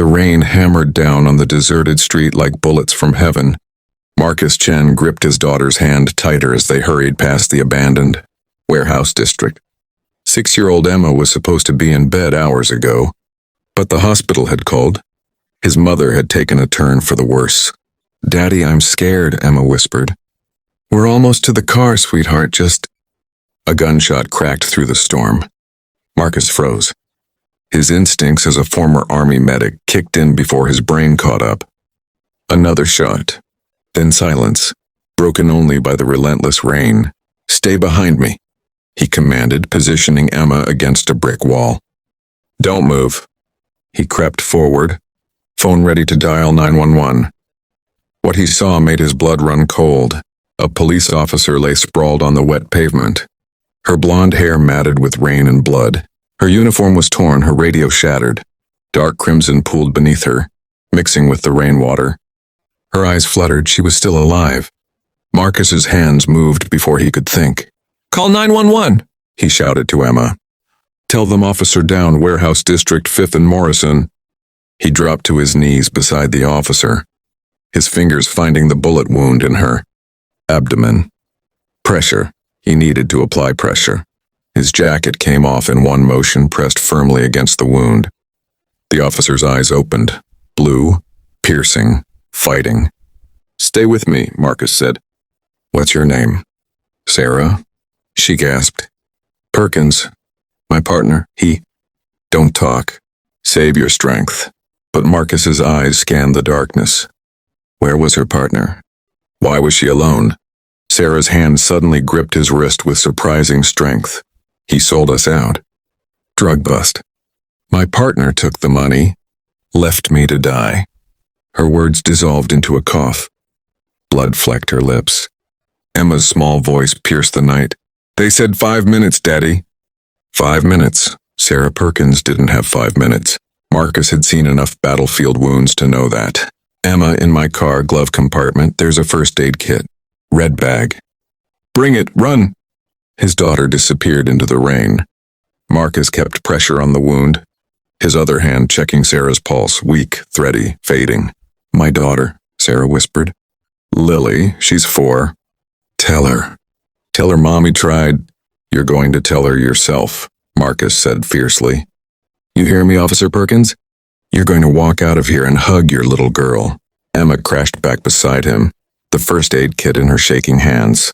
The rain hammered down on the deserted street like bullets from heaven. Marcus Chen gripped his daughter's hand tighter as they hurried past the abandoned warehouse district. 6-year-old Emma was supposed to be in bed hours ago, but the hospital had called. His mother had taken a turn for the worse. "Daddy, I'm scared," Emma whispered. "We're almost to the car, sweetheart, just—" A gunshot cracked through the storm. Marcus froze. His instincts as a former army medic kicked in before his brain caught up. Another shot. Then silence, broken only by the relentless rain. "Stay behind me," he commanded, positioning Emma against a brick wall. "Don't move." He crept forward, phone ready to dial 911. What he saw made his blood run cold. A police officer lay sprawled on the wet pavement, her blonde hair matted with rain and blood. Her uniform was torn, her radio shattered. Dark crimson pooled beneath her, mixing with the rainwater. Her eyes fluttered. She was still alive. Marcus's hands moved before he could think. "Call 911, he shouted to Emma. "Tell them officer down, Warehouse District 5th and Morrison." He dropped to his knees beside the officer, his fingers finding the bullet wound in her abdomen. Pressure. He needed to apply pressure. His jacket came off in one motion, pressed firmly against the wound. The officer's eyes opened, blue, piercing, fighting. "Stay with me," Marcus said. "What's your name?" "Sarah," she gasped. "Perkins. My partner, he—" "Don't talk. Save your strength." But Marcus's eyes scanned the darkness. Where was her partner? Why was she alone? Sarah's hand suddenly gripped his wrist with surprising strength. "He sold us out. Drug bust. My partner took the money, left me to die." Her words dissolved into a cough. Blood flecked her lips. Emma's small voice pierced the night. "They said 5 minutes, Daddy." 5 minutes. Sarah Perkins didn't have 5 minutes. Marcus had seen enough battlefield wounds to know that. "Emma, in my car, glove compartment, there's a first aid kit. Red bag." "Bring it, run!" His daughter disappeared into the rain. Marcus kept pressure on the wound, his other hand checking Sarah's pulse, weak, thready, fading. "My daughter," Sarah whispered. "Lily, she's 4. Tell her. Tell her Mommy tried." "You're going to tell her yourself," Marcus said fiercely. "You hear me, Officer Perkins? You're going to walk out of here and hug your little girl." Emma crashed back beside him, the first aid kit in her shaking hands.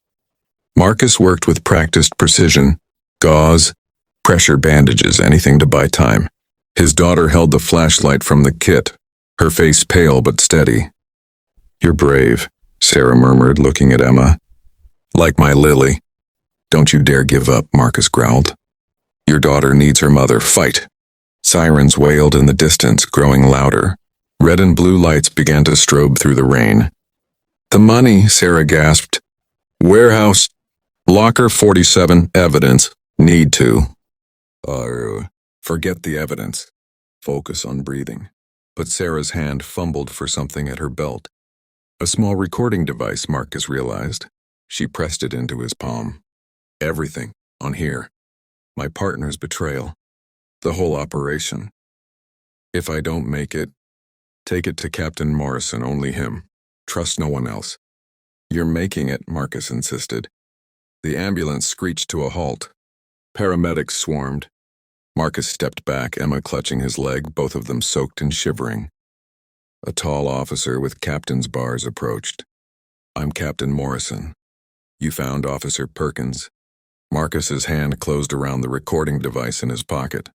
Marcus worked with practiced precision. Gauze, pressure bandages, anything to buy time. His daughter held the flashlight from the kit, her face pale but steady. "You're brave," Sarah murmured, looking at Emma. "Like my Lily." "Don't you dare give up," Marcus growled. "Your daughter needs her mother. Fight." Sirens wailed in the distance, growing louder. Red and blue lights began to strobe through the rain. "The money," Sarah gasped. "Warehouse. Locker 47. Evidence. Need to." Forget the evidence. Focus on breathing." But Sarah's hand fumbled for something at her belt. A small recording device, Marcus realized. She pressed it into his palm. "Everything. On here. My partner's betrayal. The whole operation. If I don't make it, take it to Captain Morrison, only him. Trust no one else." "You're making it," Marcus insisted. The ambulance screeched to a halt. Paramedics swarmed. Marcus stepped back, Emma clutching his leg, both of them soaked and shivering. A tall officer with captain's bars approached. "I'm Captain Morrison. You found Officer Perkins." Marcus's hand closed around the recording device in his pocket.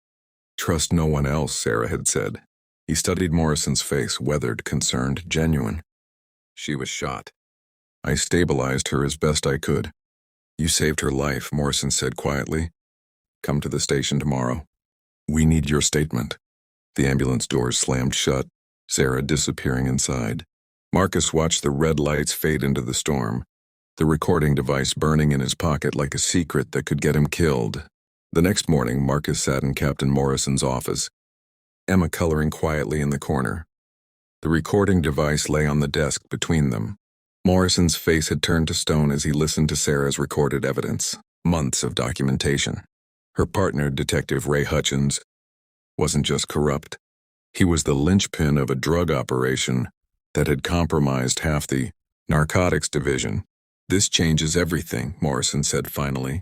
"Trust no one else," Sarah had said. He studied Morrison's face, weathered, concerned, genuine. "She was shot. I stabilized her as best I could." "You saved her life," Morrison said quietly. "Come to the station tomorrow. We need your statement." The ambulance doors slammed shut, Sarah disappearing inside. Marcus watched the red lights fade into the storm, the recording device burning in his pocket like a secret that could get him killed. The next morning, Marcus sat in Captain Morrison's office, Emma coloring quietly in the corner. The recording device lay on the desk between them. Morrison's face had turned to stone as he listened to Sarah's recorded evidence, months of documentation. Her partner, Detective Ray Hutchins, wasn't just corrupt. He was the linchpin of a drug operation that had compromised half the narcotics division. This changes everything, Morrison said finally.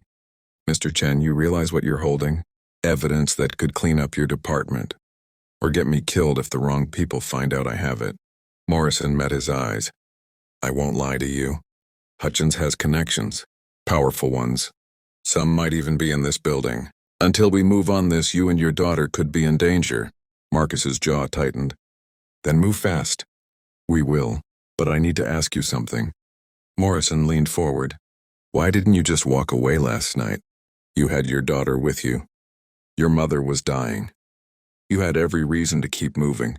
Mr. Chen, you realize what you're holding? Evidence that could clean up your department. Or get me killed if the wrong people find out I have it. Morrison met his eyes. I won't lie to you. Hutchins has connections. Powerful ones. Some might even be in this building. Until we move on this, you and your daughter could be in danger. Marcus's jaw tightened. Then move fast. We will, but I need to ask you something. Morrison leaned forward. Why didn't you just walk away last night? You had your daughter with you. Your mother was dying. You had every reason to keep moving.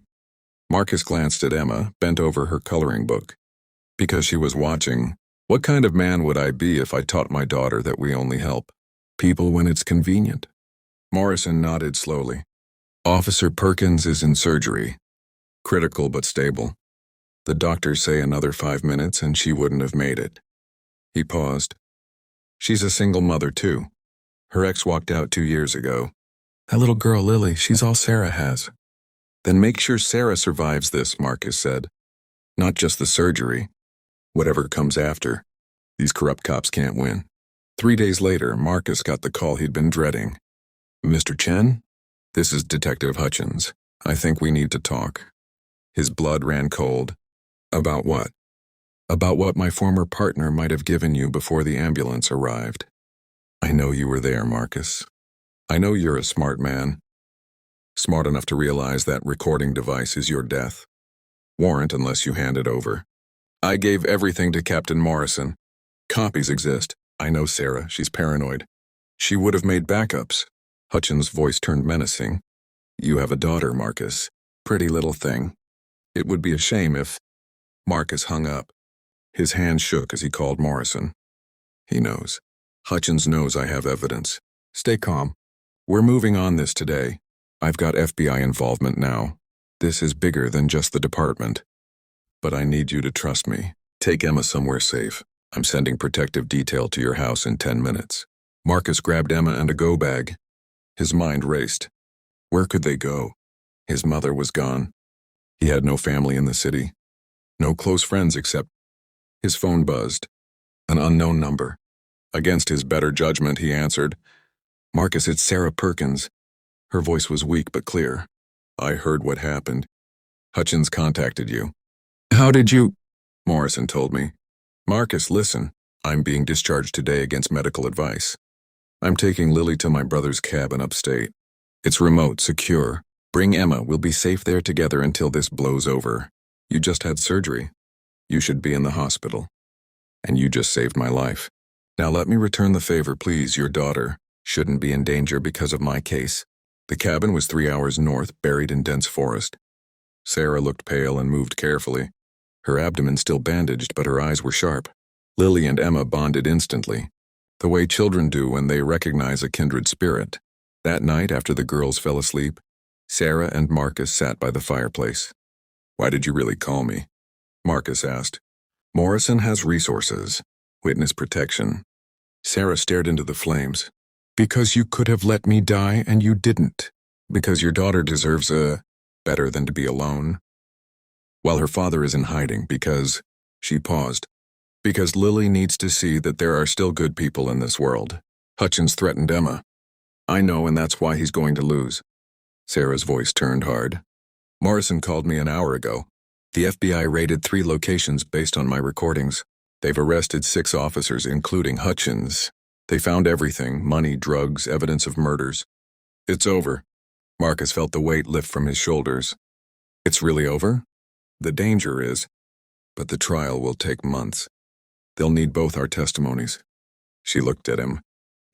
Marcus glanced at Emma, bent over her coloring book. Because she was watching, what kind of man would I be if I taught my daughter that we only help people when it's convenient? Morrison nodded slowly. Officer Perkins is in surgery. Critical but stable. The doctors say another 5 minutes and she wouldn't have made it. He paused. She's a single mother too. Her ex walked out 2 years ago. That little girl, Lily, she's all Sarah has. Then make sure Sarah survives this, Marcus said. Not just the surgery. Whatever comes after. These corrupt cops can't win. 3 days later, Marcus got the call he'd been dreading. Mr. Chen? This is Detective Hutchins. I think we need to talk. His blood ran cold. About what? About what my former partner might have given you before the ambulance arrived. I know you were there, Marcus. I know you're a smart man. Smart enough to realize that recording device is your death. Warrant unless you hand it over. I gave everything to Captain Morrison. Copies exist. I know Sarah, she's paranoid. She would have made backups. Hutchins' voice turned menacing. You have a daughter, Marcus. Pretty little thing. It would be a shame if... Marcus hung up. His hand shook as he called Morrison. He knows. Hutchins knows I have evidence. Stay calm. We're moving on this today. I've got FBI involvement now. This is bigger than just the department. But I need you to trust me. Take Emma somewhere safe. I'm sending protective detail to your house in 10 minutes. Marcus grabbed Emma and a go bag. His mind raced. Where could they go? His mother was gone. He had no family in the city. No close friends except... His phone buzzed. An unknown number. Against his better judgment, he answered. Marcus, it's Sarah Perkins. Her voice was weak but clear. I heard what happened. Hutchins contacted you. How did you... Morrison told me. Marcus, listen. I'm being discharged today against medical advice. I'm taking Lily to my brother's cabin upstate. It's remote, secure. Bring Emma. We'll be safe there together until this blows over. You just had surgery. You should be in the hospital. And you just saved my life. Now let me return the favor, please. Your daughter shouldn't be in danger because of my case. The cabin was 3 hours north, buried in dense forest. Sarah looked pale and moved carefully. Her abdomen still bandaged, but her eyes were sharp. Lily and Emma bonded instantly, the way children do when they recognize a kindred spirit. That night, after the girls fell asleep, Sarah and Marcus sat by the fireplace. Why did you really call me? Marcus asked. Morrison has resources. Witness protection. Sarah stared into the flames. Because you could have let me die and you didn't. Because your daughter deserves better than to be alone. While her father is in hiding because... She paused. Because Lily needs to see that there are still good people in this world. Hutchins threatened Emma. I know, and that's why he's going to lose. Sarah's voice turned hard. Morrison called me an hour ago. The FBI raided 3 locations based on my recordings. They've arrested 6 officers, including Hutchins. They found everything, money, drugs, evidence of murders. It's over. Marcus felt the weight lift from his shoulders. It's really over? The danger is. But the trial will take months. They'll need both our testimonies. She looked at him.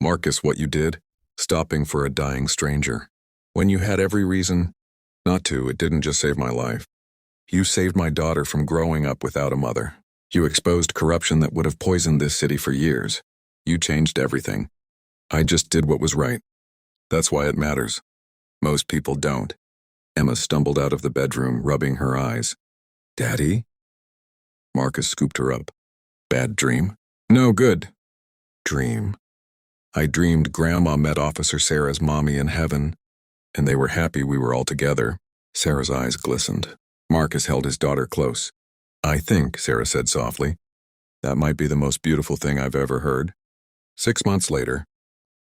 Marcus, what you did? Stopping for a dying stranger. When you had every reason not to, it didn't just save my life. You saved my daughter from growing up without a mother. You exposed corruption that would have poisoned this city for years. You changed everything. I just did what was right. That's why it matters. Most people don't. Emma stumbled out of the bedroom, rubbing her eyes. Daddy? Marcus scooped her up. Bad dream? No good. Dream. I dreamed Grandma met Officer Sarah's mommy in heaven, and they were happy we were all together. Sarah's eyes glistened. Marcus held his daughter close. I think, Sarah said softly, that might be the most beautiful thing I've ever heard. 6 months later,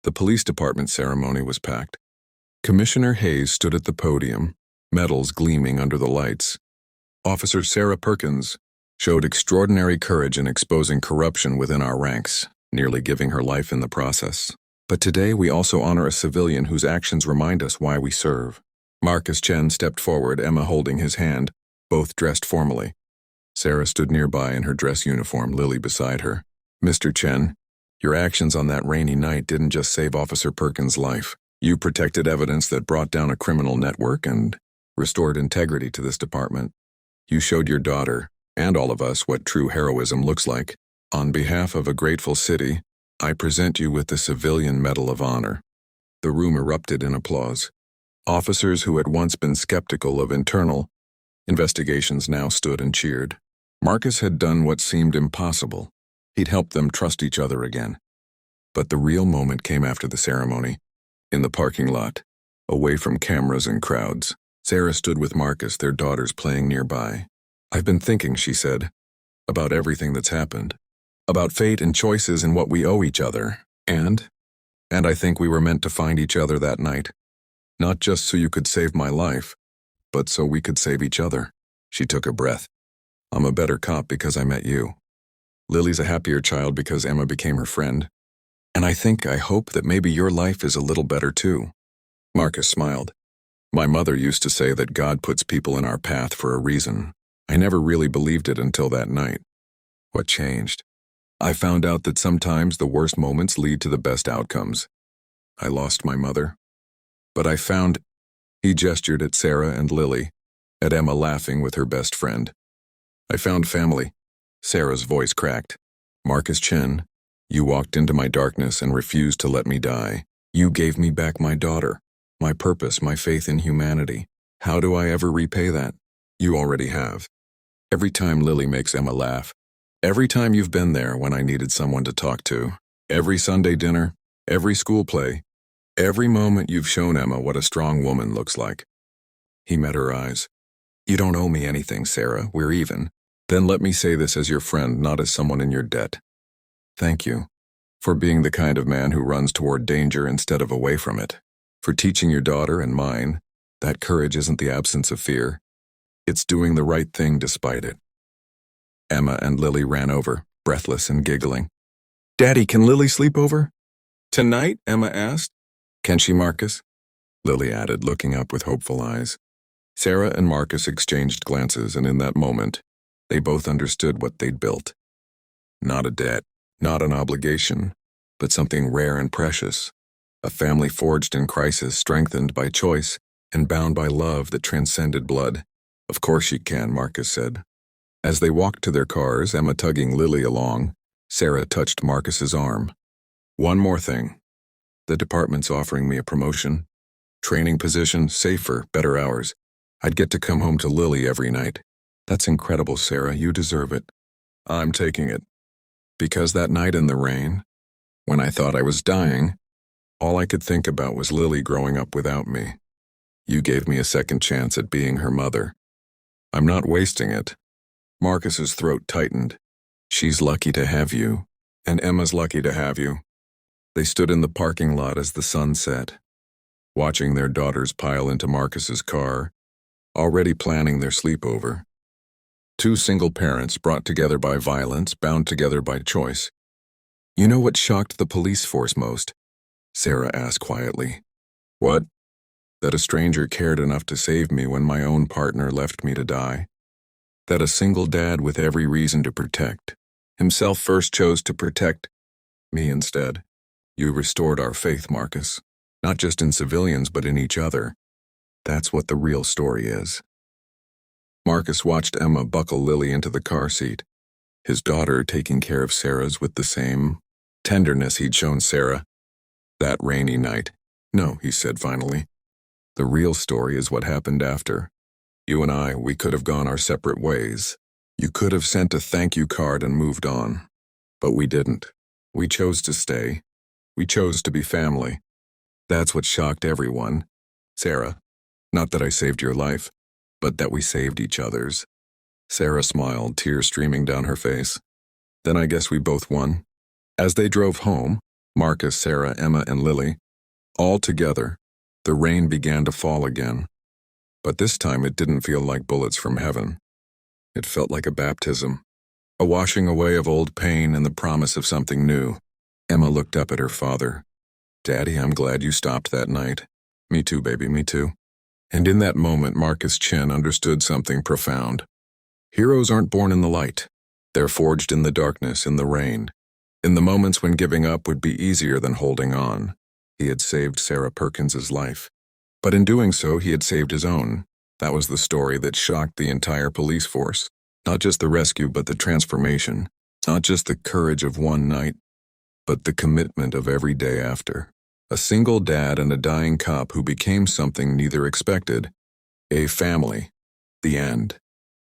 the police department ceremony was packed. Commissioner Hayes stood at the podium, medals gleaming under the lights. Officer Sarah Perkins showed extraordinary courage in exposing corruption within our ranks, nearly giving her life in the process. But today we also honor a civilian whose actions remind us why we serve. Marcus Chen stepped forward, Emma holding his hand, both dressed formally. Sarah stood nearby in her dress uniform, Lily beside her. Mr. Chen, your actions on that rainy night didn't just save Officer Perkins' life. You protected evidence that brought down a criminal network and restored integrity to this department. You showed your daughter, and all of us, what true heroism looks like. On behalf of a grateful city, I present you with the Civilian Medal of Honor. The room erupted in applause. Officers who had once been skeptical of internal investigations now stood and cheered. Marcus had done what seemed impossible. He'd helped them trust each other again. But the real moment came after the ceremony. In the parking lot, away from cameras and crowds, Sarah stood with Marcus, their daughters playing nearby. I've been thinking, she said, about everything that's happened. About fate and choices and what we owe each other. And I think we were meant to find each other that night. Not just so you could save my life, but so we could save each other. She took a breath. I'm a better cop because I met you. Lily's a happier child because Emma became her friend. And I hope that maybe your life is a little better too. Marcus smiled. My mother used to say that God puts people in our path for a reason. I never really believed it until that night. What changed? I found out that sometimes the worst moments lead to the best outcomes. I lost my mother. But I found, he gestured at Sarah and Lily, at Emma laughing with her best friend. I found family. Sarah's voice cracked. Marcus Chen, you walked into my darkness and refused to let me die. You gave me back my daughter, my purpose, my faith in humanity. How do I ever repay that? You already have. Every time Lily makes Emma laugh, every time you've been there when I needed someone to talk to, every Sunday dinner, every school play, every moment you've shown Emma what a strong woman looks like. He met her eyes. You don't owe me anything, Sarah. We're even. Then let me say this as your friend, not as someone in your debt. Thank you for being the kind of man who runs toward danger instead of away from it. For teaching your daughter and mine that courage isn't the absence of fear. It's doing the right thing despite it. Emma and Lily ran over, breathless and giggling. Daddy, can Lily sleep over? Tonight? Emma asked. Can she, Marcus? Lily added, looking up with hopeful eyes. Sarah and Marcus exchanged glances, and in that moment, they both understood what they'd built. Not a debt, not an obligation, but something rare and precious. A family forged in crisis, strengthened by choice, and bound by love that transcended blood. Of course you can, Marcus said. As they walked to their cars, Emma tugging Lily along, Sarah touched Marcus's arm. One more thing. The department's offering me a promotion. Training position, safer, better hours. I'd get to come home to Lily every night. That's incredible, Sarah. You deserve it. I'm taking it. Because that night in the rain, when I thought I was dying, all I could think about was Lily growing up without me. You gave me a second chance at being her mother. I'm not wasting it. Marcus's throat tightened. She's lucky to have you, and Emma's lucky to have you. They stood in the parking lot as the sun set, watching their daughters pile into Marcus's car, already planning their sleepover. Two single parents brought together by violence, bound together by choice. You know what shocked the police force most? Sarah asked quietly. What? That a stranger cared enough to save me when my own partner left me to die. That a single dad with every reason to protect himself first chose to protect me instead. You restored our faith, Marcus. Not just in civilians, but in each other. That's what the real story is. Marcus watched Emma buckle Lily into the car seat, his daughter taking care of Sarah's with the same tenderness he'd shown Sarah that rainy night. No, he said finally. The real story is what happened after. You and I, we could have gone our separate ways. You could have sent a thank you card and moved on. But we didn't. We chose to stay. We chose to be family. That's what shocked everyone. Sarah, not that I saved your life, but that we saved each other's. Sarah smiled, tears streaming down her face. Then I guess we both won. As they drove home, Marcus, Sarah, Emma, and Lily, all together, the rain began to fall again. But this time it didn't feel like bullets from heaven. It felt like a baptism, a washing away of old pain and the promise of something new. Emma looked up at her father. "Daddy, I'm glad you stopped that night." "Me too, baby, me too." And in that moment, Marcus Chen understood something profound. Heroes aren't born in the light. They're forged in the darkness, in the rain. In the moments when giving up would be easier than holding on. He had saved Sarah Perkins's life. But in doing so, he had saved his own. That was the story that shocked the entire police force. Not just the rescue, but the transformation. Not just the courage of one night, but the commitment of every day after. A single dad and a dying cop who became something neither expected. A family. The end.